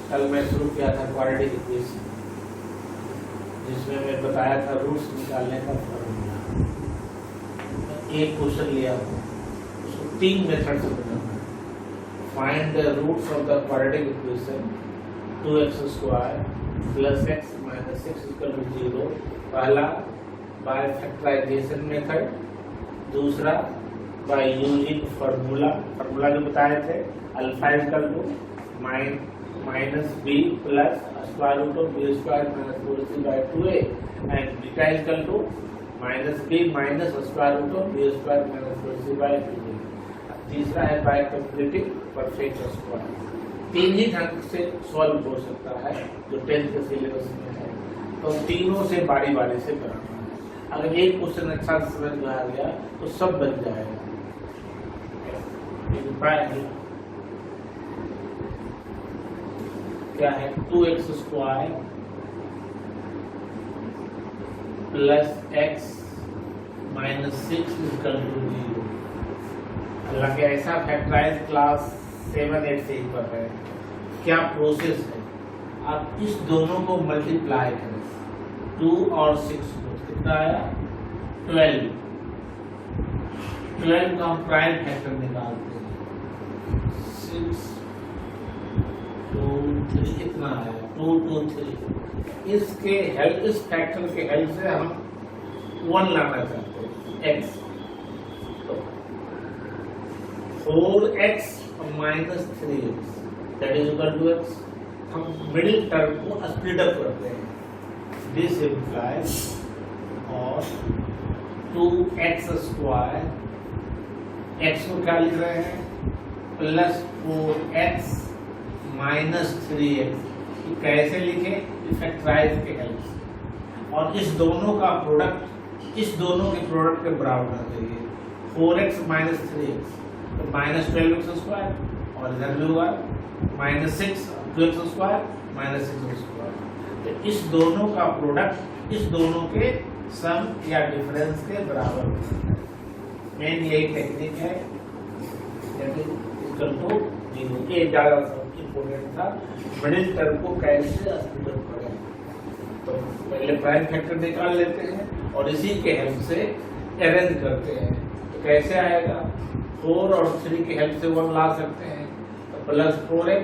कल मैं शुरू किया था क्वाड्रेटिक इक्वेशन, जिसमें मैं बताया था रूट्स निकालने का फॉर्मूला। एक क्वेश्चन लिया हूँ, उसको 3 मेथड से बनाना है। Find the roots of the quadratic equation 2x² plus x minus 6 equal to 0। पहला बाय फैक्टराइजेशन मेथड, दूसरा बाय यूजिंग फार्मूला जो बताए थे, alpha equal to minus B plus square root of B square minus 4c by 2a and beta equal to minus B minus square root of B square minus 4c by 2a। तीसरा है by completing perfect square. 3 ही ढंग से solve हो सकता है जो 10th के सिलेबस में है, तो तीनों से बारी बारी से कराना है। अगर एक क्वेश्चन अच्छा से समझ में आ गया तो सब बन जाएगा। क्या है 2x² plus x minus 6 equal to 0। हालांकि ऐसा फैक्टराइज क्लास 7-8 से ही कर रहे हैं। क्या प्रोसेस है, आप इस दोनों को मल्टीप्लाई करें, 2 और 6 को, कितना आया 12 का हम प्राइम फैक्टर निकालते हैं, 6 2 3 कितना आया 2 2 3। इसके हेल्प, इस फैक्टर के हेल्प से हम 1 लाना चाहते हैं x, तो 4x minus 3x that is equal to x। हम मिडिल टर्म को स्प्लिट अप करते हैं, दिस इम्प्लाइज और 2x², x को क्या लिख रहे हैं प्लस 4x माइनस 3x। कैसे लिखे, फैक्टराइज के हेल्प से। और इस दोनों का प्रोडक्ट, इस दोनों के प्रोडक्ट के बराबर होना चाहिए। 4x माइनस 3x तो माइनस 12x² और इधर भी होगा माइनस 6 2x² माइनस 6x²। तो इस दोनों का प्रोडक्ट इस दोनों के सम या डिफरेंस के बराबर होता है। मेन यही टेक्निक है, इक्वल टू 0। ये ज्यादा इम्पोर्टेंट था, मिडिल टर्म को कैसे स्प्लिट अप करें। तो पहले प्राइम फैक्टर निकाल लेते हैं और इसी के हेल्प से अरेंज करते हैं। तो कैसे आएगा, 4 और 3 के हेल्प से 1 ला सकते हैं, तो plus 4x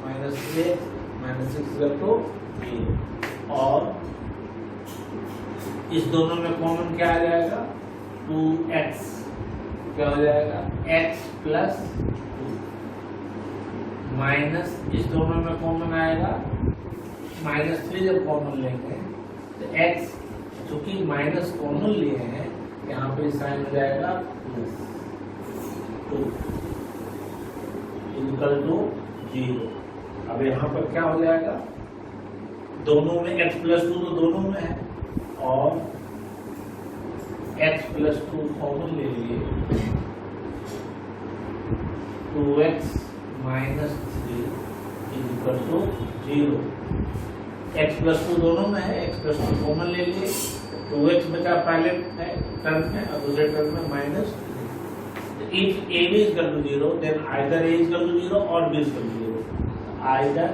minus 3x minus 6 equal to 0। और इस दोनों में कॉमन क्या आ जाएगा 2x, क्या हो जाएगा x प्लस 2 माइनस, इस दोनों में कॉमन आएगा माइनस 3। जब कॉमन लेंगे तो x, चूंकि माइनस कॉमन लिए हैं, यहाँ पे साइन हो जाएगा प्लस 2 इक्वल टू 0। अब यहाँ पर क्या हो जाएगा, दोनों में x प्लस 2 तो दोनों में है, और x प्लस 2 कॉमन ले लिए, 2x minus 3 equal to 0। x plus 2 दोनों में है, x प्लस 2 कॉमन ले लिए, 2x बचा पहले टर्म में और दूसरे टर्म में minus 3। If a is equal to 0 then either a is equal to 0 or b is equal to 0। either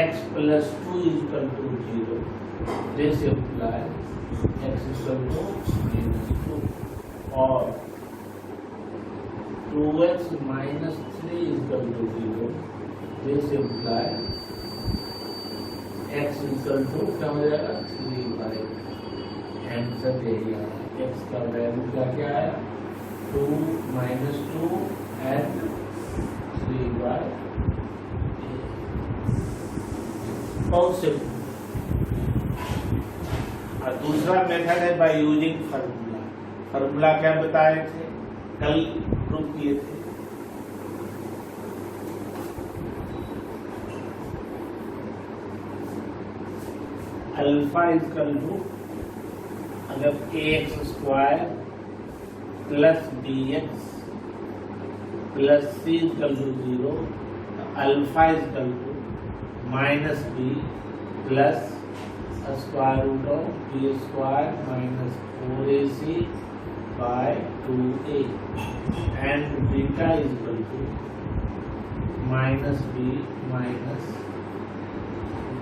x plus 2 is equal to 0, this implies x is equal to minus 2, or 2x minus 3 is equal to 0, this implies x is equal to क्या हो जाएगा 3/। Answer दे दिया, x का value क्या आया 2 minus 2 and 3/। बहुत simple. और दूसरा मेथड है बाय यूजिंग फार्मूला। फार्मूला क्या बताए थे, कल प्रूव किए थे। अल्फा इक्वल टू, अगर ax² plus bx plus c equal to 0, alpha equal to minus B plus square root of B square minus 4ac by 2a and beta is equal to minus b minus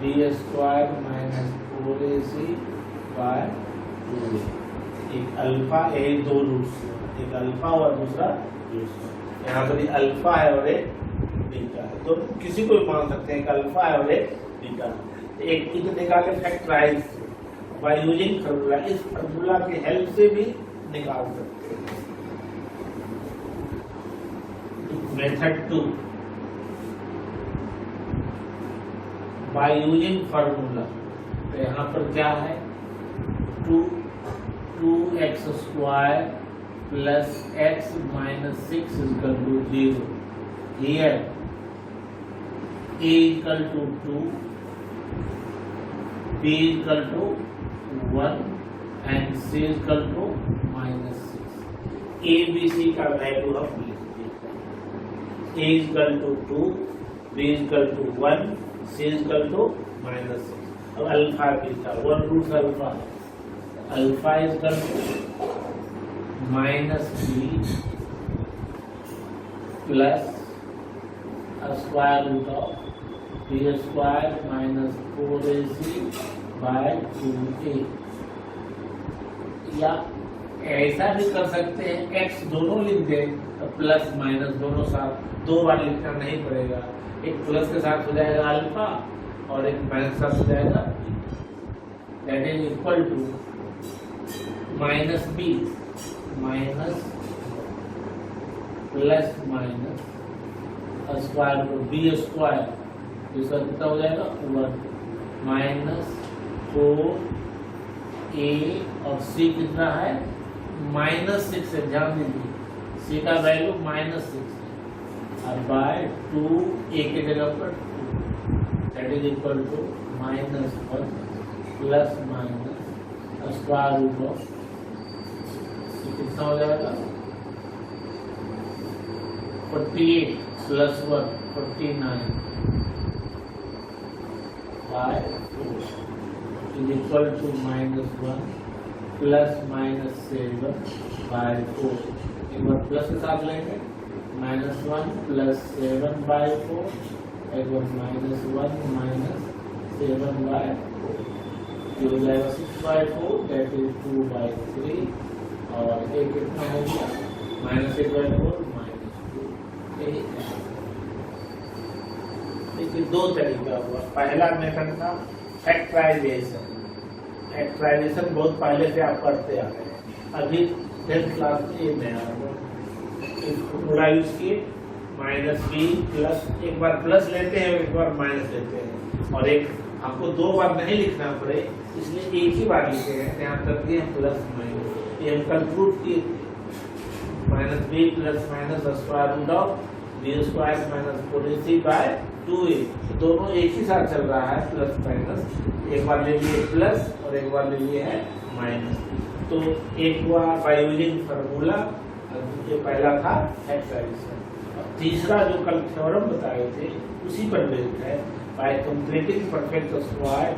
b square minus 4ac by 2a। एक alpha, एक दो roots, एक alpha और दूसरा roots. यहाँ पर alpha है और एक बीटा है, तो किसी को भी मान सकते हैं, एक अल्फा है और एक बीटा है। एक इधर निकाले फैक्टराइज बाय यूजिंग फार्मूला, इस फार्मूला की हेल्प से भी निकाल सकते हैं। मेथड 2 बाय यूजिंग फार्मूला, तो यहाँ पर क्या है 2x square plus x minus 6 is equal to 0. Here a equal to 2, b equal to 1 and c is equal to minus 6. a b c का वैल्यू हम लिख देते हैं। a is equal to 2, b is equal to 1, c is equal to minus 6। अब alpha beta 1 root alpha, alpha is equal to minus b plus a square root of b square minus 4ac by 2a। या ऐसा भी कर सकते हैं, x दोनों लिख दें तो प्लस माइनस दोनों साथ, दो बार लिखना नहीं पड़ेगा। एक प्लस के साथ हो जाएगा अल्फा और एक माइनस के साथ हो जाएगा, that is equal to minus B minus plus minus square root b square, इसका कितना हो जाएगा 1 माइनस 4a और c कितना है माइनस 6 है, ध्यान दीजिए c का वैल्यू माइनस 6 है, और बाय 2a के जगह पर 2, that is equal to minus 1 plus minus square root of कितना हो जाएगा 48 plus 1 49 by 4 is equal to minus 1 plus minus 7 by 4। एक बार प्लस के साथ लेंगे, माइनस 1 प्लस 7 बाय 4, एक बार माइनस 1 माइनस 7 बाय 4, ये हो जाएगा 6 बाय 4, दैट इज 2 बाय 3, और एक कितना हो गया माइनस 8 बाई 4 माइनस 2। देखिए दो तरीका हुआ। पहला मेथड था फैक्टराइजेशन। फैक्टराइजेशन बहुत पहले से आप करते आ रहे हैं, अभी 10th क्लास में ये नया फॉर्मूला यूज किए, माइनस बी प्लस, एक बार प्लस लेते हैं एक बार माइनस लेते हैं, और एक आपको दो बार नहीं लिखना पड़े इसलिए एक ही बार लिखे हैं, यहाँ कर दिए प्लस माइनस। ये हम कंक्लूड किए minus B plus minus square root of B square minus 4ac by 2a, दोनों एक ही साथ चल रहा है प्लस माइनस, एक बार ले लिए प्लस और एक बार ले लिए है माइनस। तो एक हुआ बाय यूजिंग फार्मूला, जो पहला था फैक्टराइजेशन। और तीसरा जो कल थ्योरम बताए थे उसी पर बेस्ड है, बाय कंप्लीटिंग परफेक्ट स्क्वायर।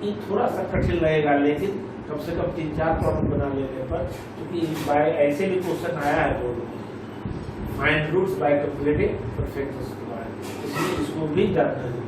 ये थोड़ा सा कठिन रहेगा लेकिन कम से कम 3-4 प्रॉब्लम बना लेने पर, क्योंकि बाय ऐसे भी क्वेश्चन आया है बोर्ड में, find roots by completing perfect square, इसलिए इसको भी जानना है।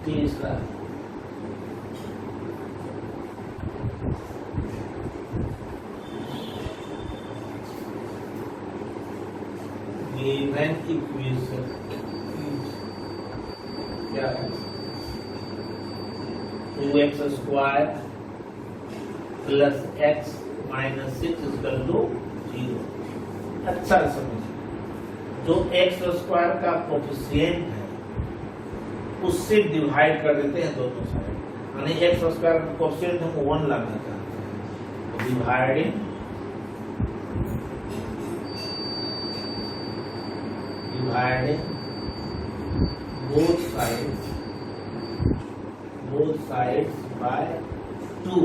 तीसरा गिवन इक्वेशन क्या है 2x square plus x minus 6 equal to 0। अच्छा समझिए, जो x स्क्वायर का कोफिशिएंट है उससे डिवाइड कर देते हैं दोनों साइड। यानी एक्स स्क्वायर का कोएफिशिएंट हम 1 लाना चाहते हैं। डिवाइडिंग both sides by 2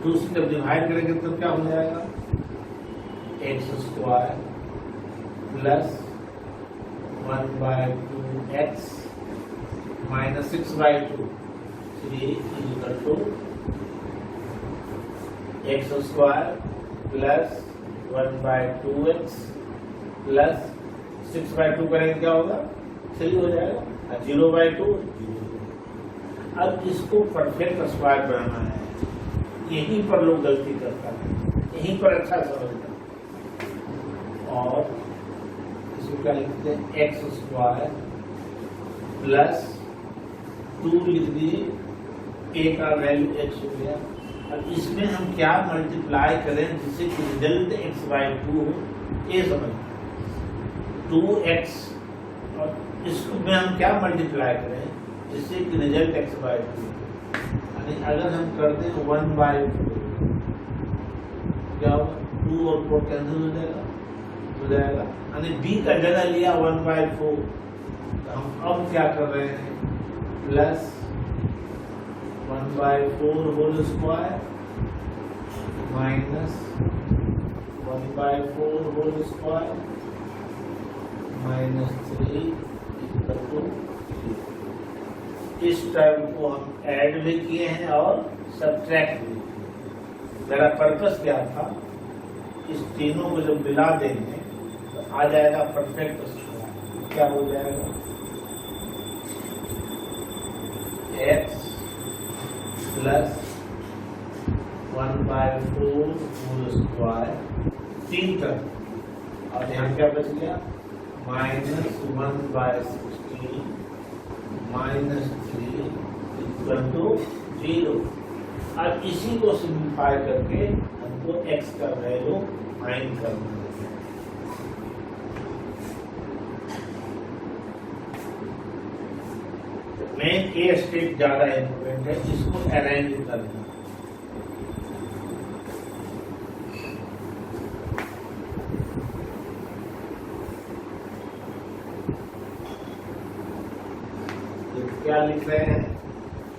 से जब डिवाइड करेंगे तो क्या हो जाएगा, x square plus 1/2x minus 6/2 equal to x square plus 1/2x plus 6/2 करेंगे क्या होगा, 3 हो जाएगा, और 0/2 0। अब इसको परफेक्ट स्क्वायर बनाना है, यहीं पर लोग गलती करता है, यहीं पर अच्छा समझता है। और इसको क्या लिखते हैं, एक्स स्क्वायर प्लस 2 लिख दिए, ए का वैल्यू x हो गया। अब इसमें हम क्या मल्टीप्लाई करें जिससे कि रिजल्ट x/2 हो, ये समझना। 2x और इसमें हम क्या मल्टीप्लाई करें जिससे कि रिजल्ट x/2। यानी अगर हम करते हैं 1/4 क्या होगा, 2 और 4 कैंसिल हो जाएगा। यानी b का जगह लिया 1/4, तो हम अब क्या कर रहे हैं, plus 1/4 whole square minus 1/4 whole square minus 3 equal to 3। इस टर्म को हम ऐड भी किए हैं और सब्ट्रैक्ट भी किए। मेरा पर्पस क्या था, इस तीनों को जब मिला देंगे तो आ जाएगा परफेक्ट स्क्वायर। क्या हो जाएगा, x plus 1/4 whole square 3 term, और यहाँ क्या बच गया, माइनस 1/16 माइनस 3 इक्वल टू 0। अब इसी को सिंप्लीफाई करके हमको x का वैल्यू फाइंड करना है। मेन ए स्टेप ज्यादा इंपोर्टेंट है, इसको अरेंज करना। क्या लिख रहे हैं,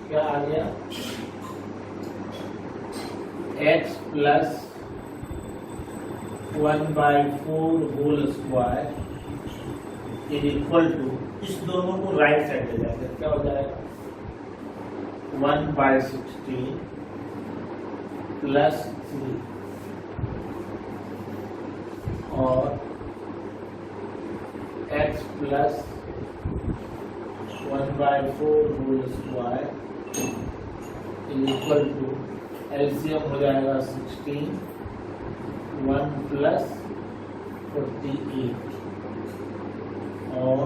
क्या आ गया, x plus 1/4 whole square is equal to, इस दोनों को राइट साइड ले जाते हैं, क्या हो जाएगा, 1/16 प्लस 3 और x plus 1/4 whole square is equal to, LCM हो जाएगा 16, 1 प्लस 48 और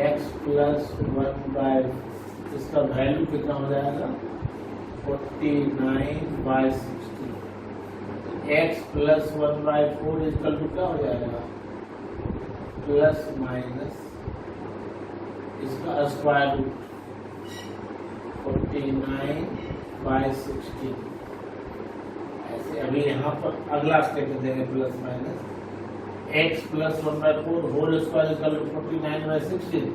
x प्लस 1/, इसका वैल्यू कितना हो जाएगा, 49/16। x प्लस 1/4 इक्वल टू क्या हो जाएगा, प्लस माइनस इसका स्क्वायर रूट 49/16। ऐसे अभी यहाँ पर अगला स्टेप देंगे, plus minus x plus 1/4 whole square equal to 49/16।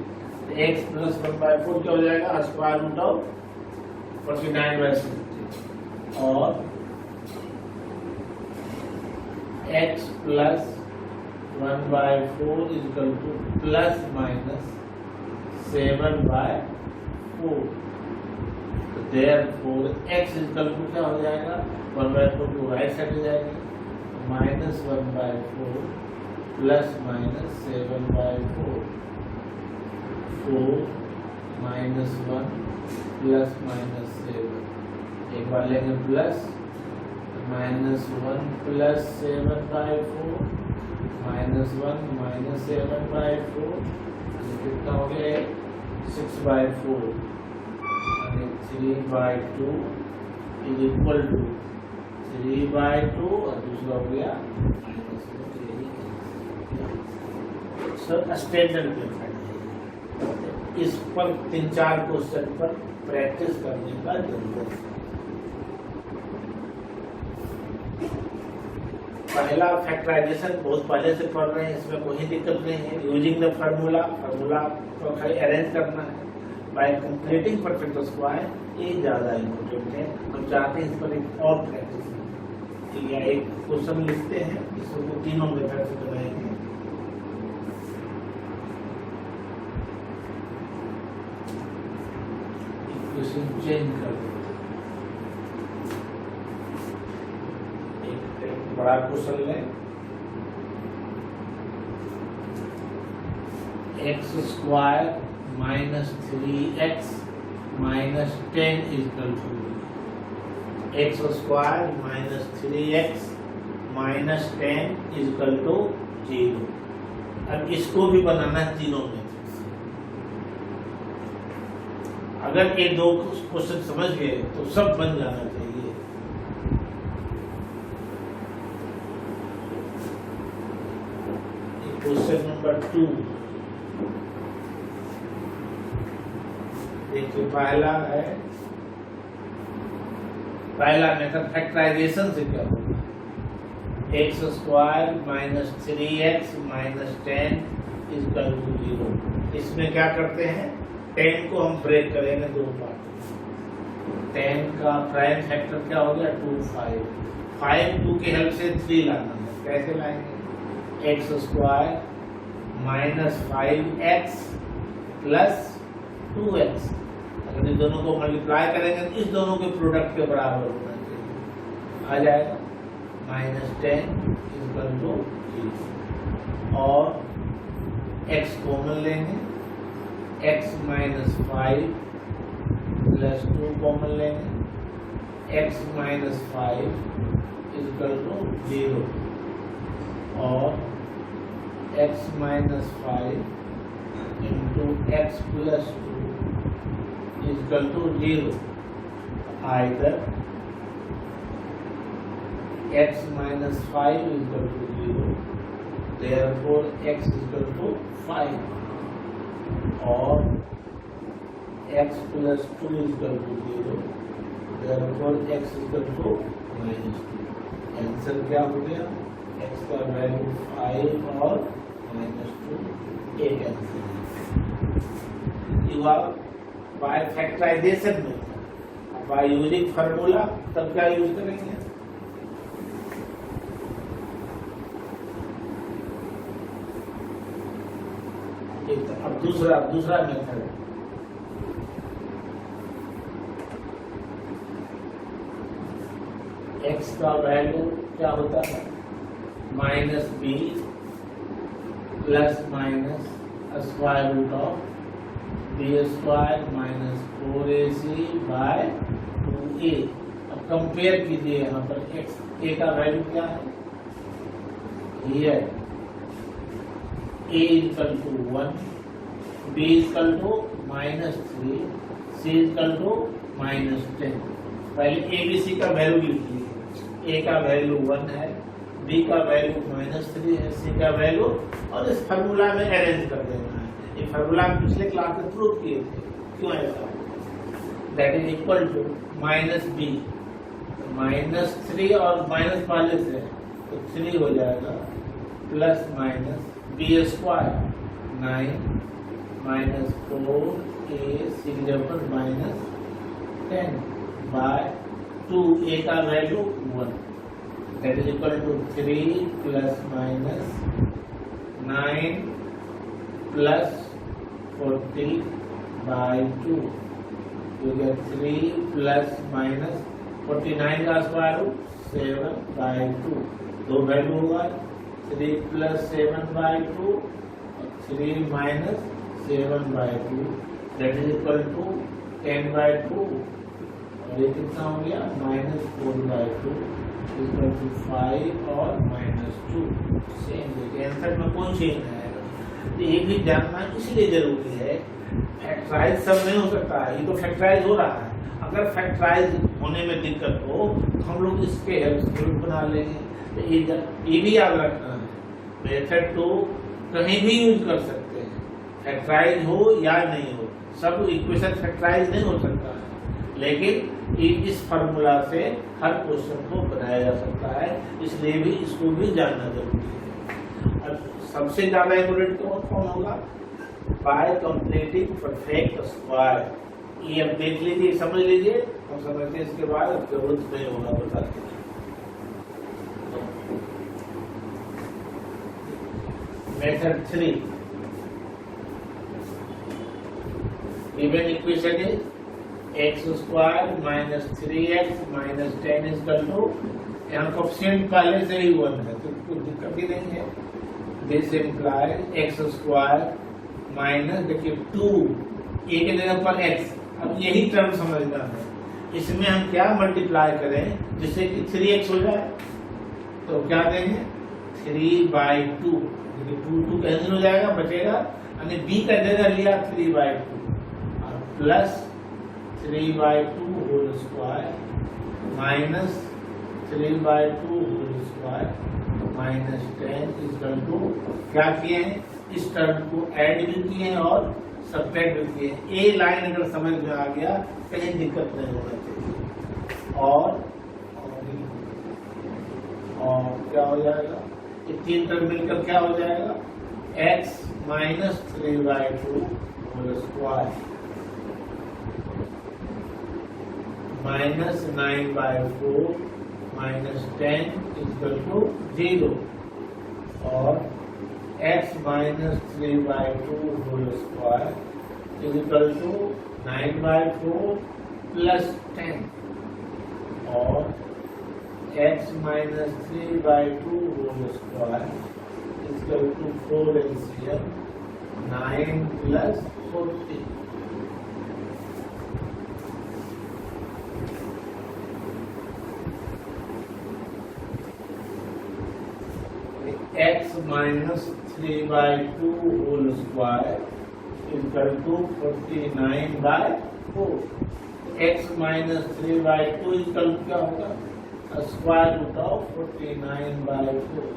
x plus 1/4 क्या हो जाएगा, स्क्वायर रूट ऑफ 49/16 और x plus 1/4 equal two plus minus 7/4। तो देयरफॉर x इक्वल टू क्या हो जाएगा, 1/4 को राइट साइड ले जाएंगे, minus 1/4 plus minus 7/4, 4 minus 1 plus minus 7, एक बार लेंगे plus, minus 1 plus 7/4 minus 1 minus 7/4, कितना हो गया, 6/4 यानी 3/2 इज इक्वल टू 3/2 और दूसरा हो गया सर स्टैंडर्ड मेथड है। इस पर 3-4 क्वेश्चन पर प्रैक्टिस करने का जरूरत है। पहला फैक्टराइजेशन बहुत पहले से पढ़ रहे हैं, इसमें कोई दिक्कत नहीं है। यूजिंग द फार्मूला को खाली अरेंज करना है बाय कंप्लीटिंग परफेक्ट स्क्वायर, ये ज्यादा इम्पोर्टेंट है। हम चाहते हैं इस पर एक और प्रैक्टिस या एक क्वेश्चन लिखते हैं, इसको तीनों मेथड से बनाएंगे। इक्वेशन चेंज कर देते हैं, एक बड़ा क्वेश्चन लें। X square minus 3x minus 10 equal to x square minus 3x minus 10 equal to 0। अब इसको भी बनाना है तीनों में। अगर ये दो क्वेश्चन समझ गए तो सब बन जाना चाहिए। क्वेश्चन नंबर 2 देखिए, पहला मेथड फैक्टराइजेशन से क्या होगा, x square minus 3x minus 10 equal to 0। इसमें क्या करते हैं, 10 को हम ब्रेक करेंगे दो पार्ट। 10 का प्राइम फैक्टर क्या हो गया 2, 5 2 की हेल्प से 3 लाना है। कैसे लाएंगे, x square minus 5x plus 2x। अगर इन दोनों को मल्टीप्लाई करेंगे तो इस दोनों के प्रोडक्ट के बराबर होना चाहिए, आ जाएगा माइनस 10 इक्वल टू 0। और x कॉमन लेंगे, x माइनस 5 प्लस 2 कॉमन लेंगे, x माइनस 5 इक्वल टू 0। और x minus 5 into x plus 2 equal to 0। Either x minus 5 equal to 0, therefore x equal to 5, और x plus 2 equal to 0, therefore x equal to minus 2। Answer क्या हो गया, x का value 5 और minus 2 एक answer है। You are by factorization में, bye using formula तब क्या यूज करेंगे, अब दूसरा मेथड, x का वैल्यू क्या होता है minus b plus minus square root of B square minus 4ac by 2a। अब कंपेयर कीजिए, यहाँ पर x a का वैल्यू क्या है, here a equal to 1, b equal to minus 3, c equal to minus 10। पहले a b c का value लिखिए, a का वैल्यू 1 है, b का वैल्यू माइनस 3 है, c का वैल्यू, और इस फार्मूला में अरेंज कर देना है। ये फार्मूला हम पिछले क्लास में प्रूव किए थे, क्यों ऐसा, that is equal to minus b, minus 3 और माइनस पहले से तो 3 हो जाएगा, plus minus b square 9 minus 4ac minus 10 by 2, a का value 1, that is equal to 3 plus minus 9 plus 40 by 2, you get 3 plus minus 49 का स्क्वायर रूट 7 बाय 2, दो value होगा 3 प्लस 7 बाय 2 और 3 minus 7 by 2, that is equal to 10 by 2, और ये कितना हो गया माइनस 4 बाय 2 इक्वल टू 5 और माइनस 2। सेम आंसर में कोई चेंज नहीं आएगा। तो ये भी जानना इसलिए जरूरी है, फैक्टराइज सब नहीं हो सकता है, ये तो फैक्टराइज हो रहा है। अगर फैक्टराइज होने में दिक्कत हो तो हम लोग इसके हेल्प से बना लेंगे। तो ये भी याद रखना है, मेथड तो कहीं भी यूज कर सकते हैं, फैक्टराइज हो या नहीं हो, सब इक्वेशन फैक्टराइज नहीं हो सकता है। लेकिन इस फार्मूला से हर क्वेश्चन को बनाया जा सकता है, इसलिए भी इसको भी जानना जरूरी है। अब सबसे ज्यादा इम्पोर्टेंट कौन होगा? Bye completing perfect square. ये अब देख लीजिए, समझ लीजिए, हम समझते हैं, इसके बाद जरूरत नहीं होगा बताते। Method 3, given equation is x square minus 3x minus 10 is equal to, यहाँ कोफिशिएंट पहले से ही 1 है तो कोई दिक्कत ही नहीं है। This implies x square minus, देखिए 2 a के जगह पर x, अब यही टर्म समझना है। इसमें हम क्या मल्टीप्लाई करें जिससे कि 3x हो जाए, तो क्या देंगे 3/2, 2 कैंसिल हो जाएगा, बचेगा, यानी b का जगह लिया 3/2 plus 3/2 whole square minus 3/2 whole square minus 10 equal to, क्या किए हैं, इस टर्म को ऐड भी किए हैं और सब्ट्रैक्ट भी किए हैं। ए लाइन अगर समझ में आ गया कहीं दिक्कत नहीं होना चाहिए। और क्या हो जाएगा, ये तीन टर्म मिलकर क्या हो जाएगा, x minus 3/2 whole square minus 9/4 minus 10 equal to 0 और x minus 3/2 whole square is equal to 9/4 plus 10 और x minus 3/2 whole square is equal to 4 LCM 9 plus 40। x minus 3/2 whole square is equal to 49/4। x minus 3/2 is equal to क्या होगा, square root of 49/4।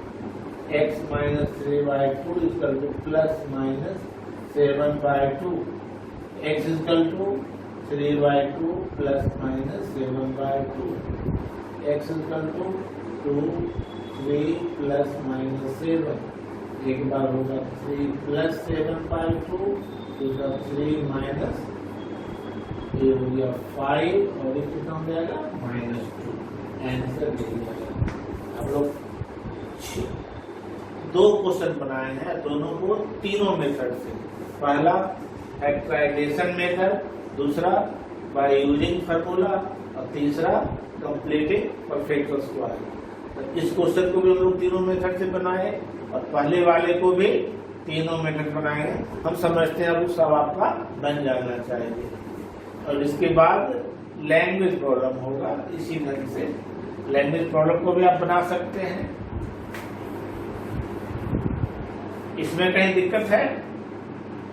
x minus 3/2 is equal to plus minus 7/2। x is equal to 3/2 plus minus 7/2। x is equal to 2 3 plus minus 7, एक बार होगा 3 plus 7/2, दूसरा 3 minus, ये हो गया 5 और ये कितना हो जाएगा -2। आंसर दे दिया गया। हम लोग 2 क्वेश्चन बनाए हैं, दोनों को तीनों मेथड से। पहला फैक्टराइजेशन मेथड, दूसरा बाय यूजिंग फार्मूला और तीसरा कंप्लीटिंग परफेक्ट स्क्वायर। इस क्वेश्चन को भी हम लोग तीनों मेथड से बनाए और पहले वाले को भी तीनों मेथड बनाए हैं। हम समझते हैं अब सब आपका बन जाना चाहिए। और इसके बाद लैंग्वेज प्रॉब्लम होगा, इसी ढंग से लैंग्वेज प्रॉब्लम को भी आप बना सकते हैं। इसमें कहीं दिक्कत है?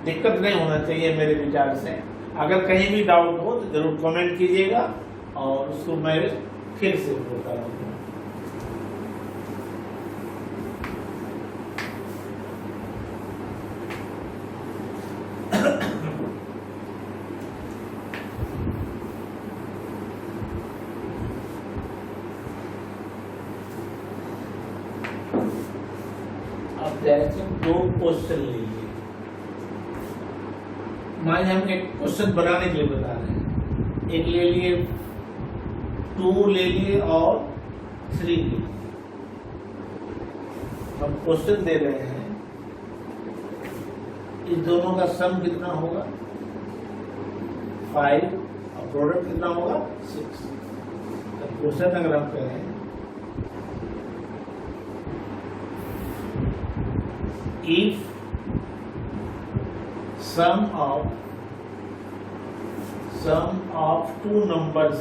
दिक्कत नहीं होना चाहिए मेरे विचार से। अगर कहीं भी डाउट हो तो जरूर कमेंट कीजिएगा और उसको मैं फिर से होता रहूँगा। जैसे 2 क्वेश्चन लीजिए, मान हम एक क्वेश्चन बनाने के लिए बता रहे हैं। एक ले लिए, 2 ले लिए और 3 ले लिए। हम क्वेश्चन दे रहे हैं, इस दोनों का सम कितना होगा 5 और प्रोडक्ट कितना होगा 6। तो क्वेश्चन अगर हम करें, if sum of two numbers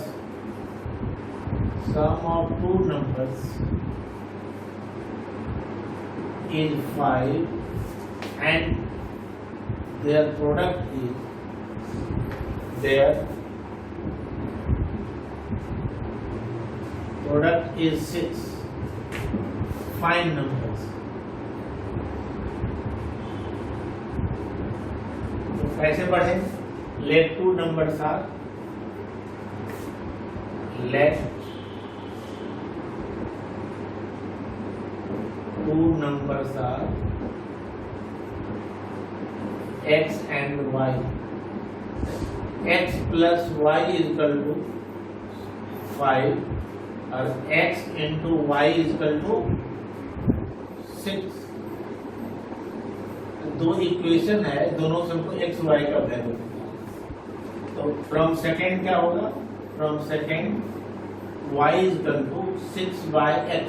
is 5 and their product is 6, find numbers। कैसे पढ़े? Let 2 numbers are let two numbers are x and y. x plus y is equal to 5 और x into y is equal to 6. दो equation है, दोनों से हमको x y का value. तो फ्रॉम सेकेंड क्या होगा? From second y is equal to 6 by x।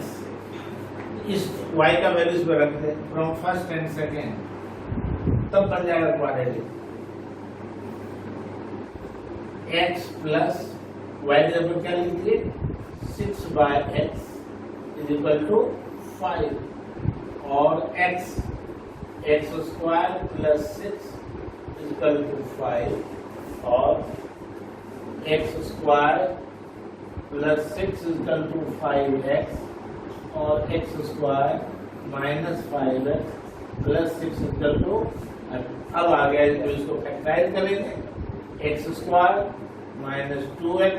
इस y का वैल्यू इस पर रख they from first and second, तब बन जाएगा क्वाड्रेटिक। x प्लस y की जगह क्या लिखिए? 6 by x is equal to 5 और x square plus 6 is equal to 5 और x square plus 6 is equal to 5x और x square minus 5x plus 6 is equal to. अब आ गया तो इसको फैक्टराइज करेंगे। x square minus 2x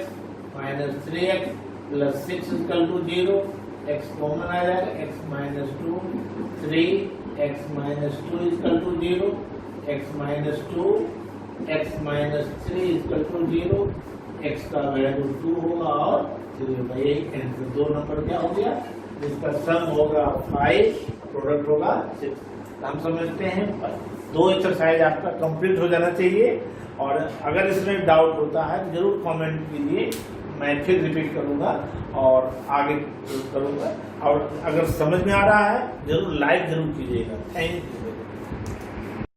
minus 3x plus 6 is equal to 0। x common आ जाएगा, x minus 2 3 x minus 2 is equal to 0, x minus 2, x minus 3 is equal to 0, x का value 2 होगा और 3 होगा। ये कैंसिल, दो नंबर क्या हो गया? जिसका सम होगा 5, प्रोडक्ट होगा 6। हम समझते हैं दो एक्सरसाइज आपका कंप्लीट हो जाना चाहिए। और अगर इसमें डाउट होता है तो जरूर कमेंट कीजिए, मैं फिर रिपीट करूंगा और आगे करूंगा। और अगर समझ में आ रहा है जरूर लाइक जरूर कीजिएगा। Thank you.